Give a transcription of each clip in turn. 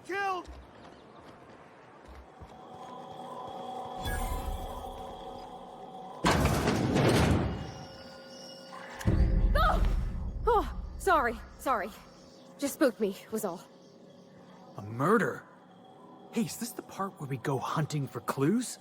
get killed! Oh! Oh, sorry. Just spooked me, was all. A murder? Hey, is this the part where we go hunting for clues?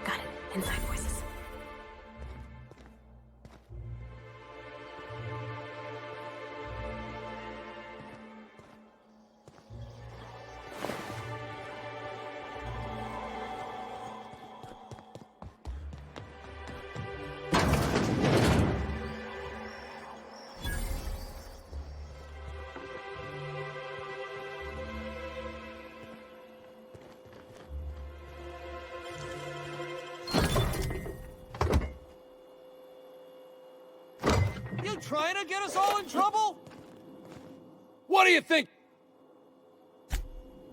Got it. Inside voices. You trying to get us all in trouble? What do you think?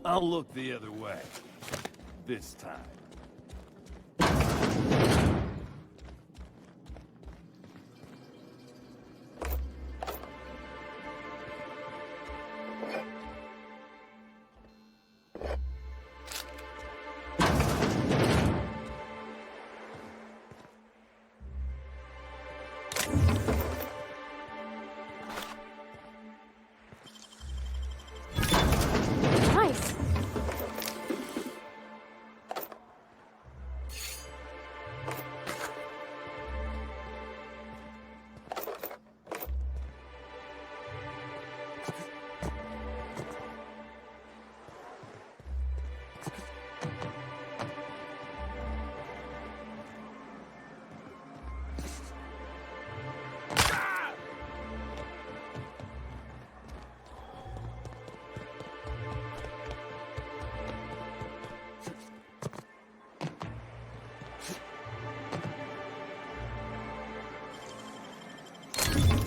I'll look the other way. This time. Nice.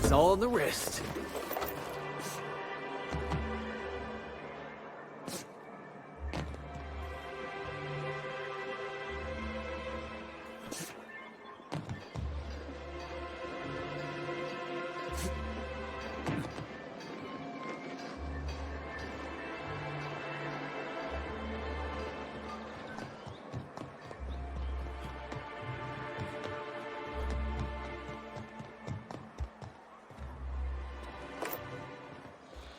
It's all on the wrist.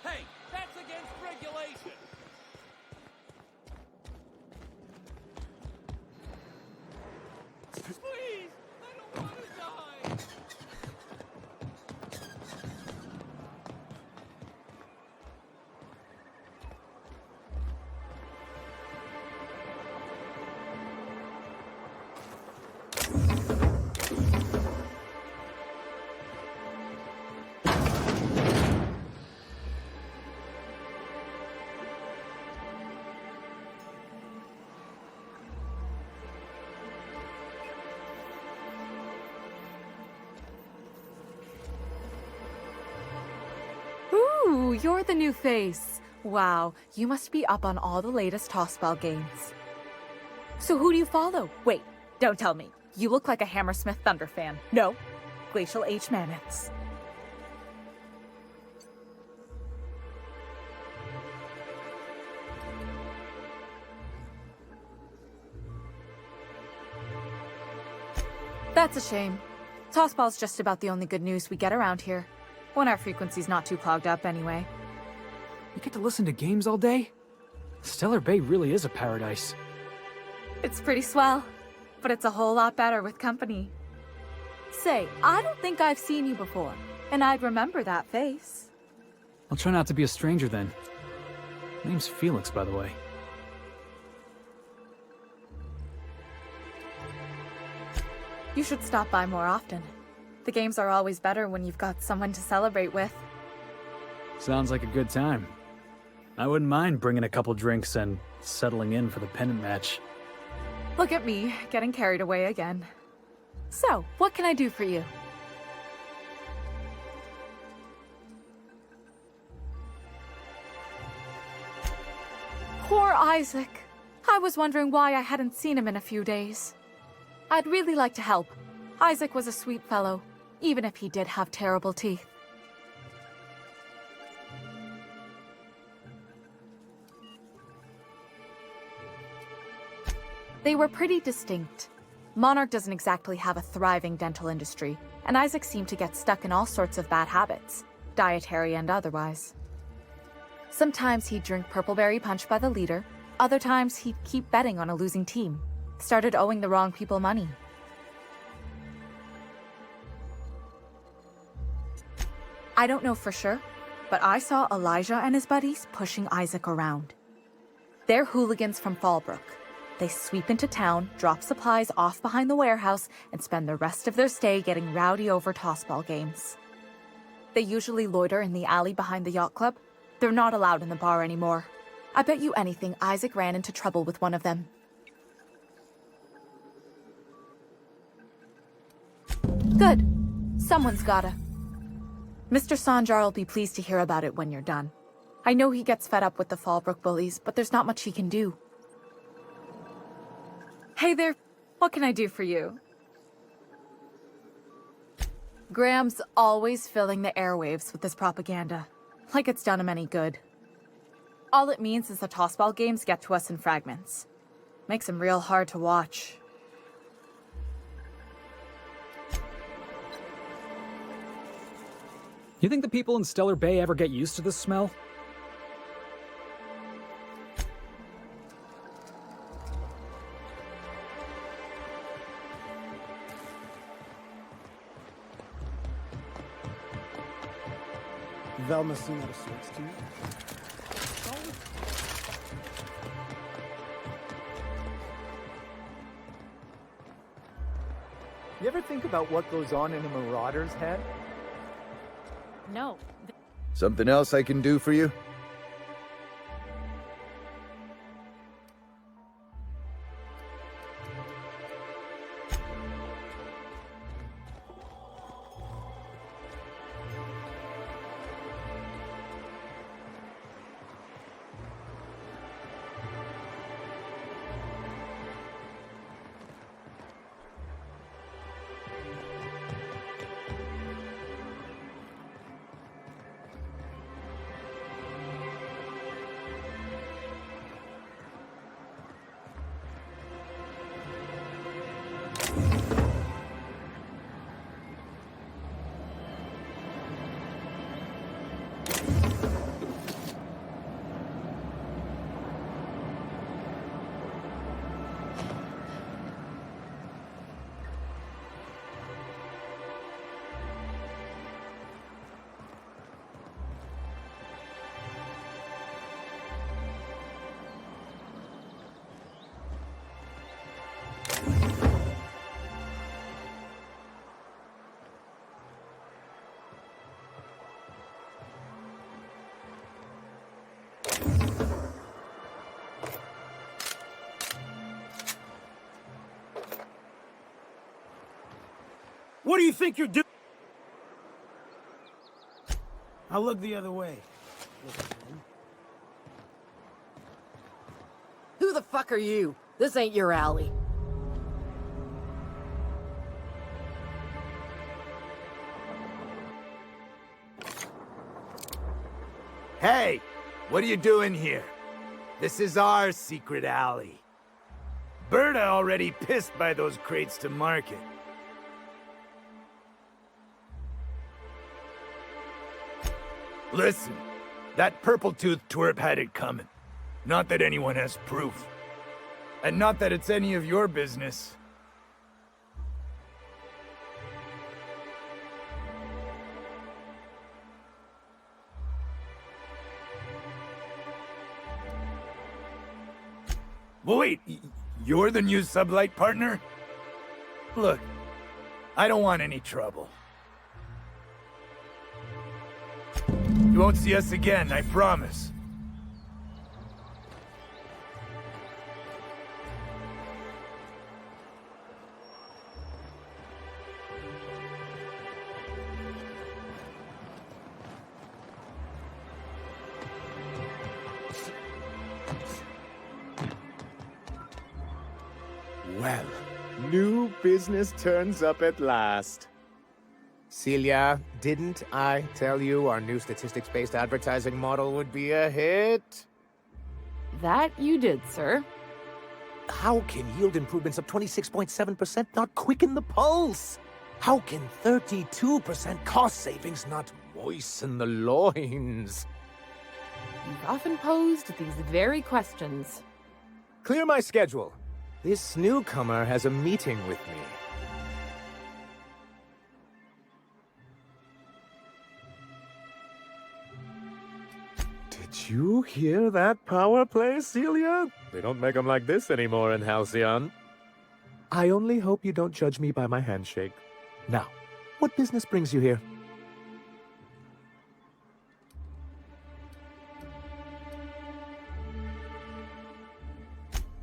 Hey, that's against regulation! Please! I don't want to die! Ooh, you're the new face. Wow, you must be up on all the latest Tossball games. So who do you follow? Wait, don't tell me. You look like a Hammersmith Thunder fan. No, Glacial H. Mammoths. That's a shame. Tossball's just about the only good news we get around here. When our frequency's not too clogged up anyway. You get to listen to games all day? Stellar Bay really is a paradise. It's pretty swell, but it's a whole lot better with company. Say, I don't think I've seen you before, and I'd remember that face. I'll try not to be a stranger then. Name's Felix, by the way. You should stop by more often. The games are always better when you've got someone to celebrate with. Sounds like a good time. I wouldn't mind bringing a couple drinks and settling in for the pennant match. Look at me, getting carried away again. So, what can I do for you? Poor Isaac. I was wondering why I hadn't seen him in a few days. I'd really like to help. Isaac was a sweet fellow, even if he did have terrible teeth. They were pretty distinct. Monarch doesn't exactly have a thriving dental industry, and Isaac seemed to get stuck in all sorts of bad habits, dietary and otherwise. Sometimes he'd drink purpleberry punch by the liter, other times he'd keep betting on a losing team, started owing the wrong people money. I don't know for sure, but I saw Elijah and his buddies pushing Isaac around. They're hooligans from Fallbrook. They sweep into town, drop supplies off behind the warehouse, and spend the rest of their stay getting rowdy over tossball games. They usually loiter in the alley behind the yacht club. They're not allowed in the bar anymore. I bet you anything Isaac ran into trouble with one of them. Good. Someone's gotta. Mr. Sanjar will be pleased to hear about it when you're done. I know he gets fed up with the Fallbrook bullies, but there's not much he can do. Hey there, what can I do for you? Graham's always filling the airwaves with this propaganda, like it's done him any good. All it means is the tossball games get to us in fragments. Makes them real hard to watch. You think the people in Stellar Bay ever get used to this smell? Velma seen out of sorts to you? You ever think about what goes on in a marauder's head? No. Something else I can do for you? What do you think you're doing? I'll look the other way. Who the fuck are you? This ain't your alley. Hey, what are you doing here? This is our secret alley. Berta already pissed by those crates to market. Listen, that purple-toothed twerp had it coming. Not that anyone has proof. And not that it's any of your business. Well, wait, you're the new sublight partner? Look, I don't want any trouble. You won't see us again, I promise. Well, new business turns up at last. Celia, didn't I tell you our new statistics-based advertising model would be a hit? That you did, sir. How can yield improvements of 26.7% not quicken the pulse? How can 32% cost savings not moisten the loins? You've often posed these very questions. Clear my schedule. This newcomer has a meeting with me. Did you hear that power play, Celia? They don't make them like this anymore in Halcyon. I only hope you don't judge me by my handshake. Now, what business brings you here?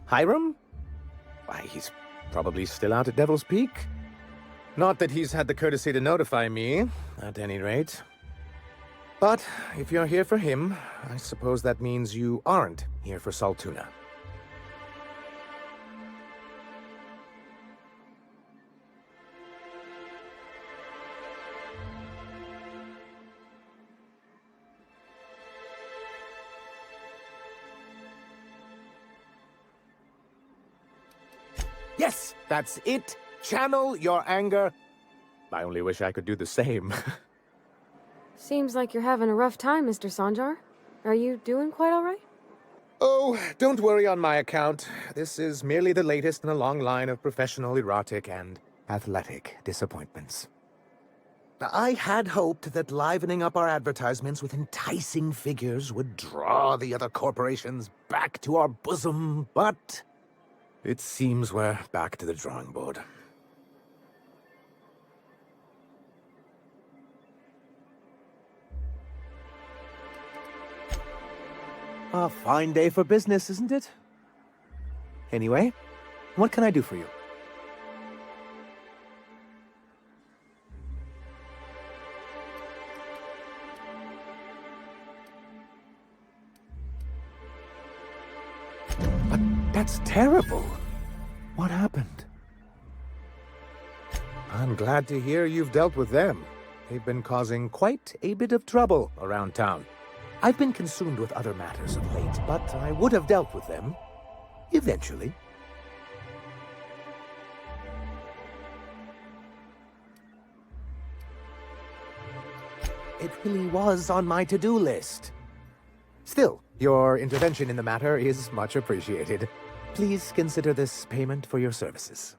Hiram? Why, he's probably still out at Devil's Peak. Not that he's had the courtesy to notify me, at any rate. But if you're here for him, I suppose that means you aren't here for Saltuna. Yes, that's it. Channel your anger. I only wish I could do the same. Seems like you're having a rough time, Mr. Sanjar. Are you doing quite all right? Oh, don't worry on my account. This is merely the latest in a long line of professional erotic and athletic disappointments. I had hoped that livening up our advertisements with enticing figures would draw the other corporations back to our bosom, but it seems we're back to the drawing board. A fine day for business, isn't it? Anyway, what can I do for you? But that's terrible. What happened? I'm glad to hear you've dealt with them. They've been causing quite a bit of trouble around town. I've been consumed with other matters of late, but I would have dealt with them eventually. It really was on my to-do list. Still, your intervention in the matter is much appreciated. Please consider this payment for your services.